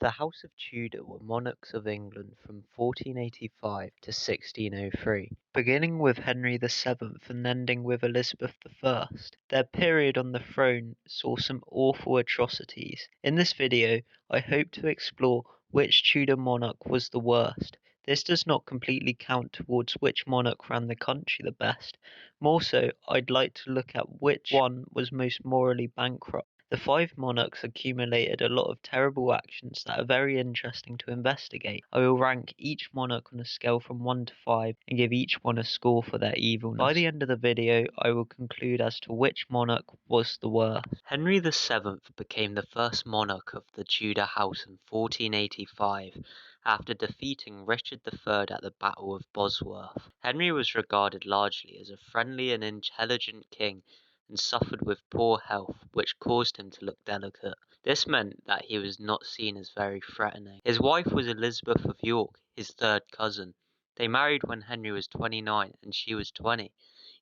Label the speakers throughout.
Speaker 1: The House of Tudor were monarchs of England from 1485 to 1603, beginning with Henry VII and ending with Elizabeth I. Their period on the throne saw some awful atrocities. In this video, I hope to explore which Tudor monarch was the worst. This does not completely count towards which monarch ran the country the best. More so, I'd like to look at which one was most morally bankrupt. The 5 monarchs accumulated a lot of terrible actions that are very interesting to investigate. I will rank each monarch on a scale from 1 to 5 and give each one a score for their evilness. By the end of the video, I will conclude as to which monarch was the worst. Henry VII became the first monarch of the Tudor house in 1485 after defeating Richard III at the Battle of Bosworth. Henry was regarded largely as a friendly and intelligent king and suffered with poor health, which caused him to look delicate. This meant that he was not seen as very threatening. His wife was Elizabeth of York, his third cousin. They married when Henry was 29 and she was 20.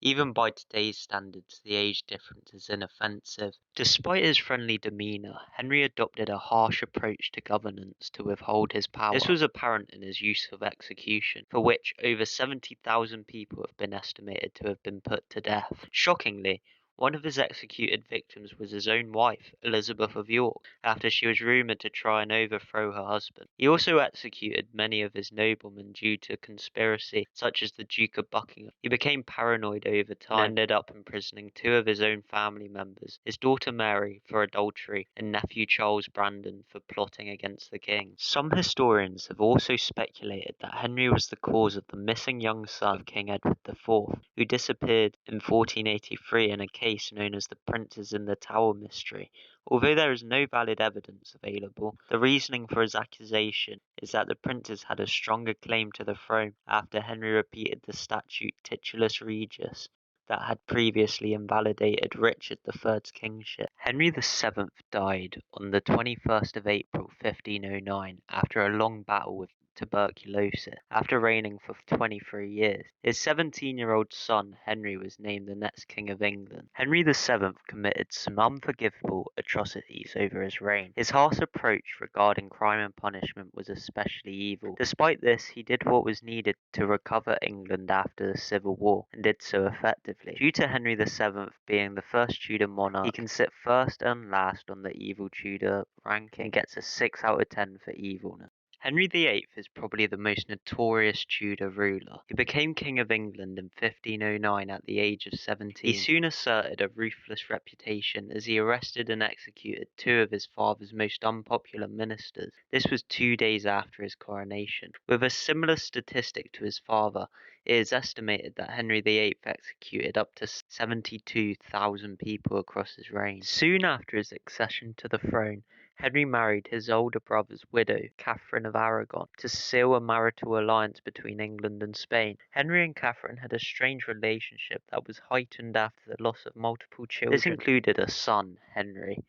Speaker 1: Even by today's standards, the age difference is inoffensive. Despite his friendly demeanour, Henry adopted a harsh approach to governance to withhold his power. This was apparent in his use of execution, for which over 70,000 people have been estimated to have been put to death. Shockingly, one of his executed victims was his own wife, Elizabeth of York, after she was rumoured to try and overthrow her husband. He also executed many of his noblemen due to conspiracy, such as the Duke of Buckingham. He became paranoid over time and ended up imprisoning 2 of his own family members, his daughter Mary for adultery and nephew Charles Brandon for plotting against the king. Some historians have also speculated that Henry was the cause of the missing young son of King Edward IV, who disappeared in 1483 in a case known as the Princes in the Tower mystery. Although there is no valid evidence available, the reasoning for his accusation is that the princes had a stronger claim to the throne after Henry repeated the statute Titulus Regius that had previously invalidated Richard III's kingship. Henry VII died on the 21st of April 1509 after a long battle with tuberculosis, after reigning for 23 years. His 17-year-old son Henry was named the next king of England. Henry VII committed some unforgivable atrocities over his reign. His harsh approach regarding crime and punishment was especially evil. Despite this, he did what was needed to recover England after the Civil War, and did so effectively. Due to Henry VII being the first Tudor monarch, he can sit first and last on the evil Tudor ranking and gets a 6 out of 10 for evilness. Henry VIII is probably the most notorious Tudor ruler. He became King of England in 1509 at the age of 17. He soon asserted a ruthless reputation as he arrested and executed 2 of his father's most unpopular ministers. This was 2 days after his coronation. With a similar statistic to his father, it is estimated that Henry VIII executed up to 72,000 people across his reign. Soon after his accession to the throne, Henry married his older brother's widow, Catherine of Aragon, to seal a marital alliance between England and Spain. Henry and Catherine had a strange relationship that was heightened after the loss of multiple children. This included a son, Henry.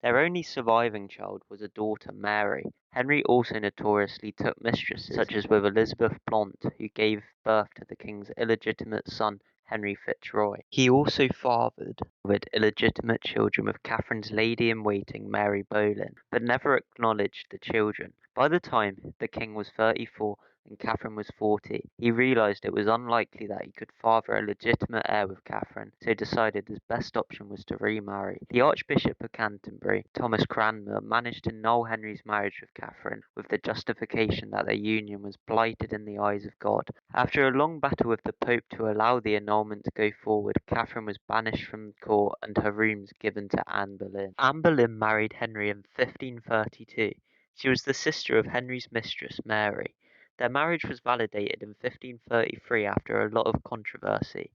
Speaker 1: Their only surviving child was a daughter, Mary. Henry also notoriously took mistresses, such as with Elizabeth Blount, who gave birth to the king's illegitimate son, Henry Fitzroy. He also fathered with illegitimate children with Catherine's lady-in-waiting Mary Boleyn, but never acknowledged the children. By the time the king was 34 and Catherine was 40, he realised it was unlikely that he could father a legitimate heir with Catherine, so decided his best option was to remarry. The Archbishop of Canterbury, Thomas Cranmer, managed to annul Henry's marriage with Catherine with the justification that their union was blighted in the eyes of God. After a long battle with the Pope to allow the annulment to go forward, Catherine was banished from court and her rooms given to Anne Boleyn. Anne Boleyn married Henry in 1532. She was the sister of Henry's mistress, Mary. Their marriage was validated in 1533 after a lot of controversy.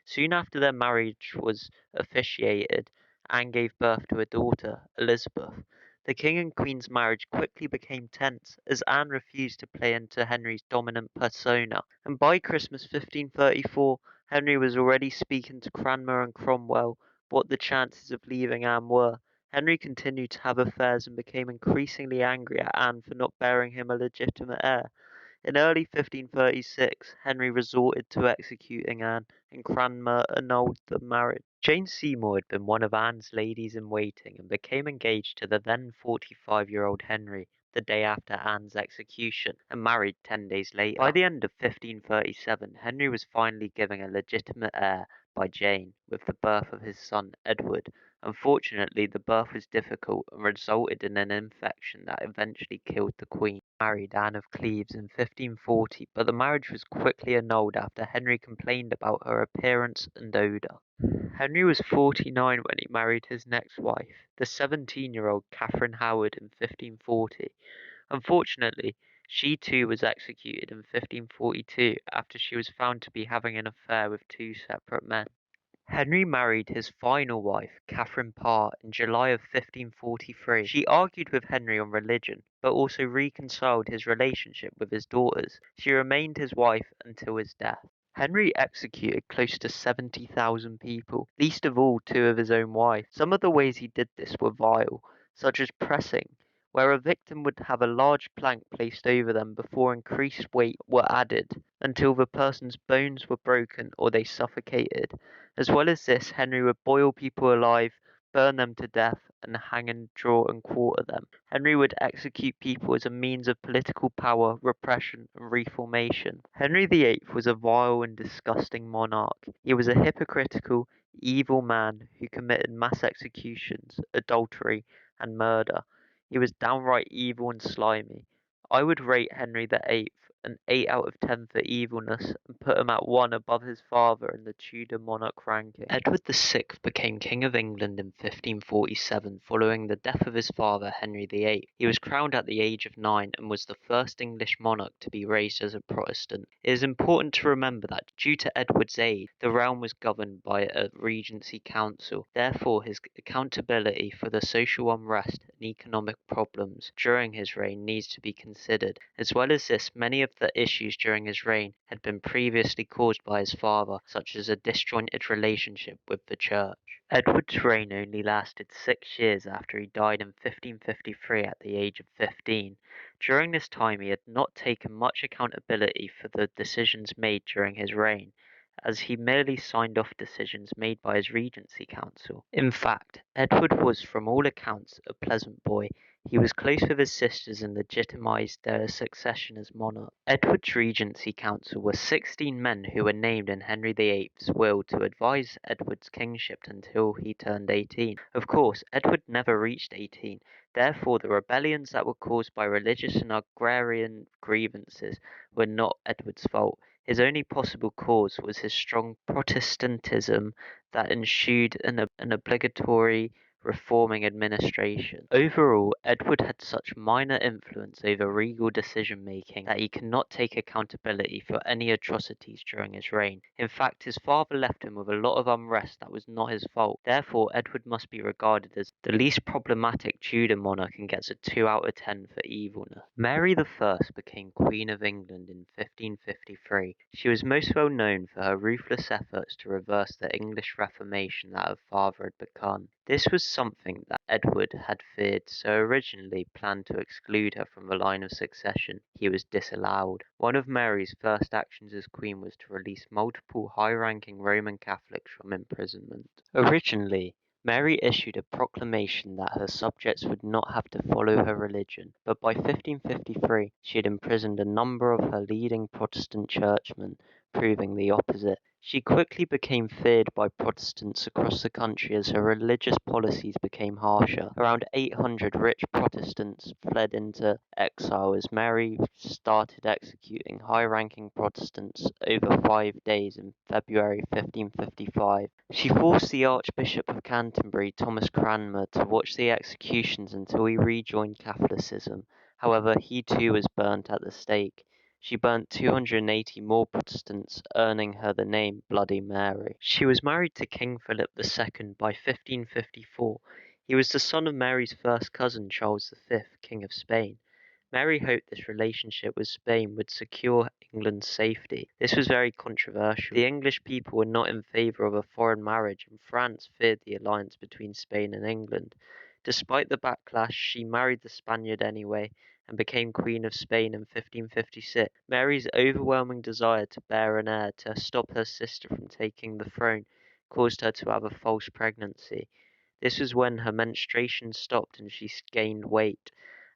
Speaker 1: Soon after their marriage was officiated, Anne gave birth to a daughter, Elizabeth. The king and queen's marriage quickly became tense, as Anne refused to play into Henry's dominant persona, and by Christmas 1534, Henry was already speaking to Cranmer and Cromwell what the chances of leaving Anne were. Henry continued to have affairs and became increasingly angry at Anne for not bearing him a legitimate heir. In early 1536, Henry resorted to executing Anne, and Cranmer annulled the marriage. Jane Seymour had been one of Anne's ladies-in-waiting and became engaged to the then 45-year-old Henry the day after Anne's execution, and married 10 days later. By the end of 1537, Henry was finally given a legitimate heir by Jane, with the birth of his son Edward. Unfortunately, the birth was difficult and resulted in an infection that eventually killed the Queen. He married Anne of Cleves in 1540, but the marriage was quickly annulled after Henry complained about her appearance and odour. Henry was 49 when he married his next wife, the 17-year-old Catherine Howard, in 1540. Unfortunately, she too was executed in 1542 after she was found to be having an affair with two separate men. Henry married his final wife, Catherine Parr, in July of 1543. She argued with Henry on religion, but also reconciled his relationship with his daughters. She remained his wife until his death. Henry executed close to 70,000 people, least of all two of his own wife. Some of the ways he did this were vile, such as pressing, where a victim would have a large plank placed over them before increased weight were added until the person's bones were broken or they suffocated. As well as this, Henry would boil people alive, burn them to death, and hang and draw and quarter them. Henry would execute people as a means of political power, repression, and reformation. Henry VIII was a vile and disgusting monarch. He was a hypocritical, evil man who committed mass executions, adultery, and murder. He was downright evil and slimy. I would rate Henry VIII an 8 out of 10 for evilness, and put him at 1 above his father in the Tudor monarch ranking. Edward VI became King of England in 1547 following the death of his father Henry VIII. He was crowned at the age of 9 and was the first English monarch to be raised as a Protestant. It is important to remember that due to Edward's age, the realm was governed by a regency council. Therefore, his accountability for the social unrest and economic problems during his reign needs to be considered. As well as this, many of the issues during his reign had been previously caused by his father, such as a disjointed relationship with the church. Edward's reign only lasted 6 years after he died in 1553 at the age of 15. During this time he had not taken much accountability for the decisions made during his reign, as he merely signed off decisions made by his regency council. In fact, Edward was from all accounts a pleasant boy. He was close with his sisters and legitimised their succession as monarch. Edward's regency council were 16 men who were named in Henry VIII's will to advise Edward's kingship until he turned 18. Of course, Edward never reached 18, therefore the rebellions that were caused by religious and agrarian grievances were not Edward's fault. His only possible cause was his strong Protestantism that ensued an obligatory reforming administration. Overall, Edward had such minor influence over regal decision-making that he cannot take accountability for any atrocities during his reign. In fact, his father left him with a lot of unrest that was not his fault. Therefore, Edward must be regarded as the least problematic Tudor monarch and gets a 2 out of 10 for evilness. Mary I became Queen of England in 1553. She was most well known for her ruthless efforts to reverse the English Reformation that her father had begun. This was something that Edward had feared, so originally planned to exclude her from the line of succession. He was disallowed. One of Mary's first actions as queen was to release multiple high-ranking Roman Catholics from imprisonment. Originally, Mary issued a proclamation that her subjects would not have to follow her religion, but by 1553 she had imprisoned a number of her leading Protestant churchmen, proving the opposite. She quickly became feared by Protestants across the country as her religious policies became harsher. Around 800 rich Protestants fled into exile as Mary started executing high-ranking Protestants over 5 days in February 1555. She forced the Archbishop of Canterbury, Thomas Cranmer, to watch the executions until he rejoined Catholicism. However, he too was burnt at the stake. She burnt 280 more Protestants, earning her the name Bloody Mary. She was married to King Philip II by 1554. He was the son of Mary's first cousin, Charles V, King of Spain. Mary hoped this relationship with Spain would secure England's safety. This was very controversial. The English people were not in favour of a foreign marriage, and France feared the alliance between Spain and England. Despite the backlash, she married the Spaniard anyway, and became Queen of Spain in 1556. Mary's overwhelming desire to bear an heir to stop her sister from taking the throne caused her to have a false pregnancy. This was when her menstruation stopped and she gained weight.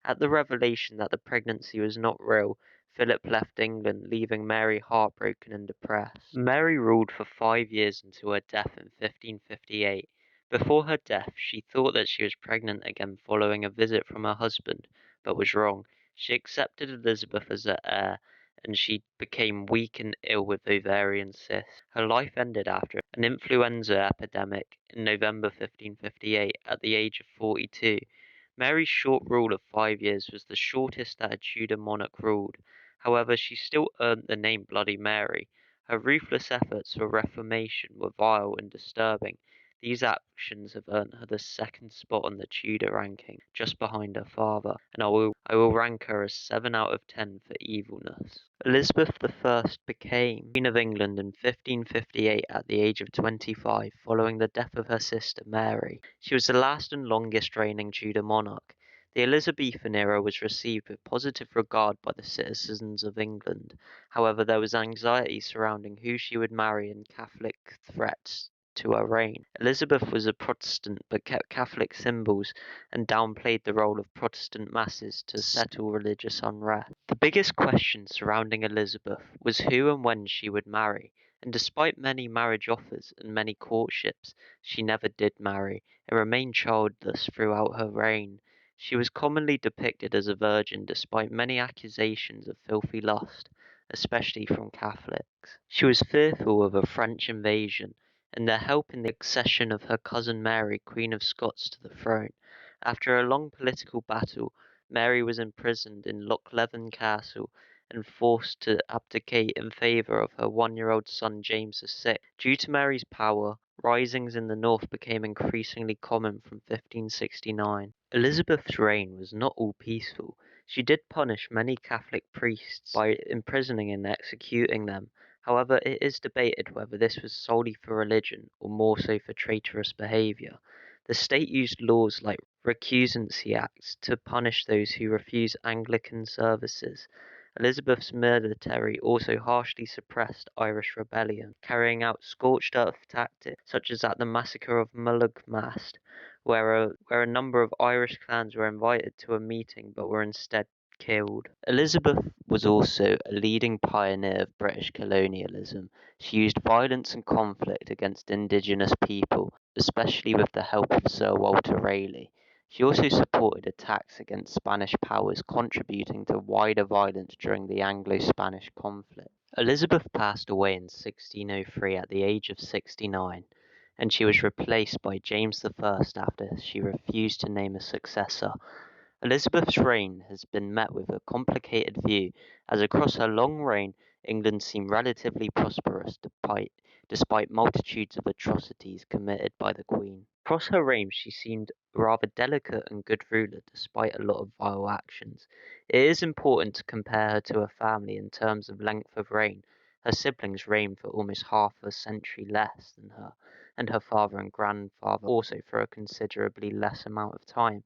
Speaker 1: At the revelation that the pregnancy was not real, Philip left England, leaving Mary heartbroken and depressed. Mary ruled for 5 years until her death in 1558. Before her death, she thought that she was pregnant again following a visit from her husband, but was wrong. She accepted Elizabeth as her heir, and she became weak and ill with ovarian cysts. Her life ended after an influenza epidemic in November 1558 at the age of 42. Mary's short rule of 5 years was the shortest that a Tudor monarch ruled. However, she still earned the name Bloody Mary. Her ruthless efforts for reformation were vile and disturbing. These actions have earned her the second spot on the Tudor ranking, just behind her father, and I will rank her as 7 out of 10 for evilness. Elizabeth I became Queen of England in 1558 at the age of 25, following the death of her sister Mary. She was the last and longest reigning Tudor monarch. The Elizabethan era was received with positive regard by the citizens of England. However, there was anxiety surrounding who she would marry and Catholic threats to her reign. Elizabeth was a Protestant but kept Catholic symbols and downplayed the role of Protestant masses to settle religious unrest. The biggest question surrounding Elizabeth was who and when she would marry, and despite many marriage offers and many courtships, she never did marry and remained childless throughout her reign. She was commonly depicted as a virgin despite many accusations of filthy lust, especially from Catholics. She was fearful of a French invasion and their help in the accession of her cousin Mary, Queen of Scots, to the throne. After a long political battle, Mary was imprisoned in Lochleven Castle and forced to abdicate in favour of her 1-year-old son James VI. Due to Mary's power, risings in the north became increasingly common from 1569. Elizabeth's reign was not all peaceful. She did punish many Catholic priests by imprisoning and executing them. However, it is debated whether this was solely for religion or more so for traitorous behaviour. The state used laws like recusancy acts to punish those who refused Anglican services. Elizabeth's military also harshly suppressed Irish rebellion, carrying out scorched earth tactics such as at the massacre of Mullaghmast, where a number of Irish clans were invited to a meeting but were instead killed. Elizabeth was also a leading pioneer of British colonialism. She used violence and conflict against indigenous people, especially with the help of Sir Walter Raleigh. She also supported attacks against Spanish powers, contributing to wider violence during the Anglo-Spanish conflict. Elizabeth passed away in 1603 at the age of 69, and she was replaced by James I after she refused to name a successor. Elizabeth's reign has been met with a complicated view, as across her long reign England seemed relatively prosperous despite multitudes of atrocities committed by the Queen. Across her reign she seemed a rather delicate and good ruler despite a lot of vile actions. It is important to compare her to her family in terms of length of reign. Her siblings reigned for almost half a century less than her, and her father and grandfather also for a considerably less amount of time.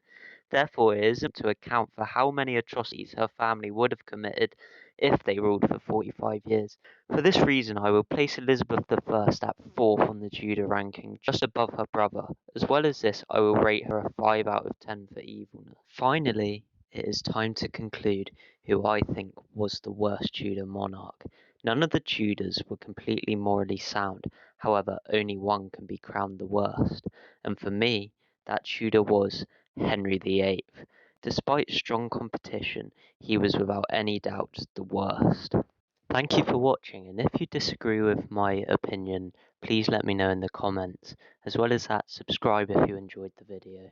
Speaker 1: Therefore, it is important to account for how many atrocities her family would have committed if they ruled for 45 years. For this reason, I will place Elizabeth I at 4th on the Tudor ranking, just above her brother. As well as this, I will rate her a 5 out of 10 for evilness. Finally, it is time to conclude who I think was the worst Tudor monarch. None of the Tudors were completely morally sound, however, only one can be crowned the worst, and for me, that Tudor was Henry VIII. Despite strong competition, he was without any doubt the worst. Thank you for watching, and if you disagree with my opinion, please let me know in the comments. As well as that, subscribe if you enjoyed the video.